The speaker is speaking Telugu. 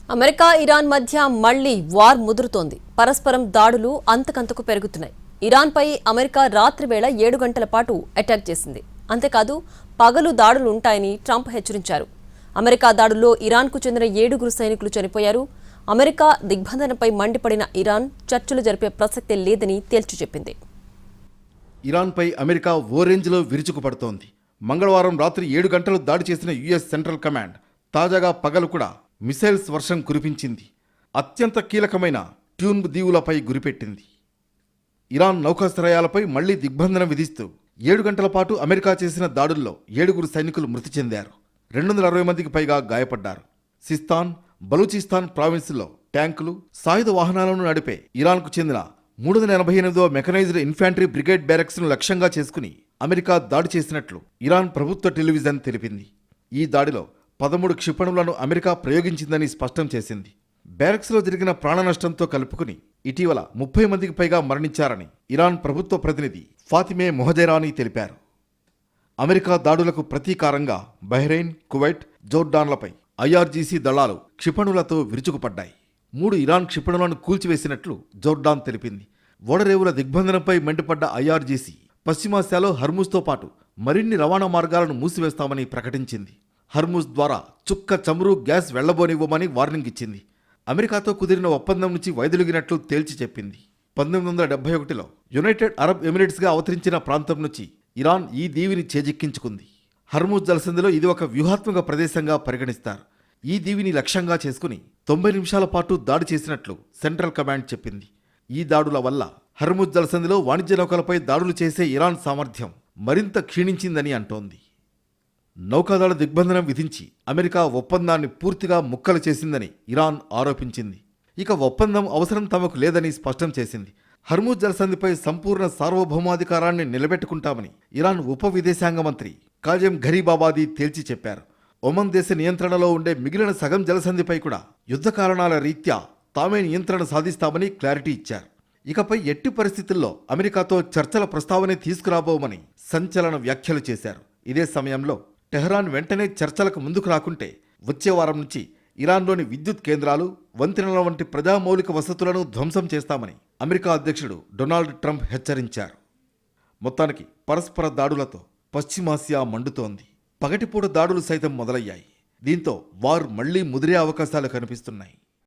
అమెరికా ఇరాన్ మధ్య మళ్లీ వార్ ముదురుతోంది. పరస్పరం దాడులు అంతకంతకు పెరుగుతున్నాయి. ఇరాన్పై అమెరికా రాత్రి వేళ 7 గంటల పాటు అటాక్ చేసింది. అంతేకాదు పగలు దాడులు ఉంటాయని ట్రంప్ హెచ్చరించారు. అమెరికా దాడుల్లో ఇరాన్కు చెందిన 7 సైనికులు చనిపోయారు. అమెరికా దిగ్బంధనపై మండిపడిన ఇరాన్ చర్చలు జరిపే ప్రసక్తే లేదని తేల్చి చెప్పింది. ఇరాన్పై అమెరికా ఓ రేంజ్లో విరుచుకుపడుతోంది. మంగళవారం రాత్రి 7 గంటలు దాడి చేసిన యుఎస్ సెంట్రల్ కమాండ్ తాజాగా పగలు కూడా మిసైల్స్ వర్షం కురిపించింది. అత్యంత కీలకమైన ట్యూన్ దీవులపై గురిపెట్టింది. ఇరాన్ నౌకాశ్రయాలపై మళ్లీ దిగ్బంధనం విధిస్తూ 7 గంటల పాటు అమెరికా చేసిన దాడుల్లో 7 సైనికులు మృతి చెందారు. 260 మందికి పైగా గాయపడ్డారు. సిస్తాన్, బలూచిస్తాన్ ప్రావిన్సుల్లో ట్యాంకులు, సాయుధ వాహనాలను నడిపే ఇరాన్కు చెందిన 388వ మెకనైజ్డ్ ఇన్ఫాంట్రీ బ్రిగేడ్ బ్యారెక్స్ను లక్ష్యంగా చేసుకుని అమెరికా దాడి చేసినట్లు ఇరాన్ ప్రభుత్వ టెలివిజన్ తెలిపింది. ఈ దాడిలో 13 క్షిపణులను అమెరికా ప్రయోగించిందని స్పష్టం చేసింది. బ్యారెక్స్లో జరిగిన ప్రాణ నష్టంతో కలుపుకుని ఇటీవల 30 మందికి పైగా మరణించారని ఇరాన్ ప్రభుత్వ ప్రతినిధి ఫాతిమే మొహజెరానీ తెలిపారు. అమెరికా దాడులకు ప్రతీకారంగా బహ్రెయిన్, కువైట్, జోర్డాన్లపై ఐఆర్జీసీ దళాలు క్షిపణులతో విరుచుకుపడ్డాయి. 3 ఇరాన్ క్షిపణులను కూల్చివేసినట్లు జోర్డాన్ తెలిపింది. ఓడరేవుల దిగ్బంధనంపై మండిపడ్డ ఐఆర్జీసీ పశ్చిమాసియాలో హర్ముజ్తో పాటు మరిన్ని రవాణా మార్గాలను మూసివేస్తామని ప్రకటించింది. హర్ముజ్ ద్వారా చుక్క చమురు, గ్యాస్ వెళ్లబోనివ్వమని వార్నింగ్ ఇచ్చింది. అమెరికాతో కుదిరిన ఒప్పందం నుంచి వైదొలిగినట్లు తేల్చి చెప్పింది. 1971లో యునైటెడ్ అరబ్ ఎమిరేట్స్గా అవతరించిన ప్రాంతం నుంచి ఇరాన్ ఈ దీవిని చేజిక్కించుకుంది. హర్ముజ్ జలసంధిలో ఇది ఒక వ్యూహాత్మక ప్రదేశంగా పరిగణిస్తారు. ఈ దీవిని లక్ష్యంగా చేసుకుని 90 నిమిషాల పాటు దాడి చేసినట్లు సెంట్రల్ కమాండ్ చెప్పింది. ఈ దాడుల వల్ల హర్ముజ్ జలసంధిలో వాణిజ్య నౌకలపై దాడులు చేసే ఇరాన్ సామర్థ్యం మరింత క్షీణించిందని అంటోంది. నౌకాదళ దిగ్బంధనం విధించి అమెరికా ఒప్పందాన్ని పూర్తిగా ముక్కలు చేసిందని ఇరాన్ ఆరోపించింది. ఇక ఒప్పందం అవసరం తమకు లేదని స్పష్టం చేసింది. హర్ముజ్ జలసంధిపై సంపూర్ణ సార్వభౌమాధికారాన్ని నిలబెట్టుకుంటామని ఇరాన్ ఉప విదేశాంగ మంత్రి కాజెం ఘరీబాబాదీ తేల్చి చెప్పారు. ఒమన్ దేశ నియంత్రణలో ఉండే మిగిలిన సగం జలసంధిపై కూడా యుద్ధ కారణాల రీత్యా తామే నియంత్రణ సాధిస్తామని క్లారిటీ ఇచ్చారు. ఇకపై ఎట్టి పరిస్థితుల్లో అమెరికాతో చర్చల ప్రస్తావనే తీసుకురాబోమని సంచలన వ్యాఖ్యలు చేశారు. ఇదే సమయంలో టెహ్రాన్ వెంటనే చర్చలకు ముందుకు రాకుంటే వచ్చే వారం నుంచి ఇరాన్లోని విద్యుత్ కేంద్రాలు, వంతెనల వంటి ప్రజామౌలిక వసతులను ధ్వంసం చేస్తామని అమెరికా అధ్యక్షుడు డొనాల్డ్ ట్రంప్ హెచ్చరించారు. మొత్తానికి పరస్పర దాడులతో పశ్చిమాసియా మండుతోంది. పగటిపూట దాడులు సైతం మొదలయ్యాయి. దీంతో వార్ మళ్లీ ముదిరే అవకాశాలు కనిపిస్తున్నాయి.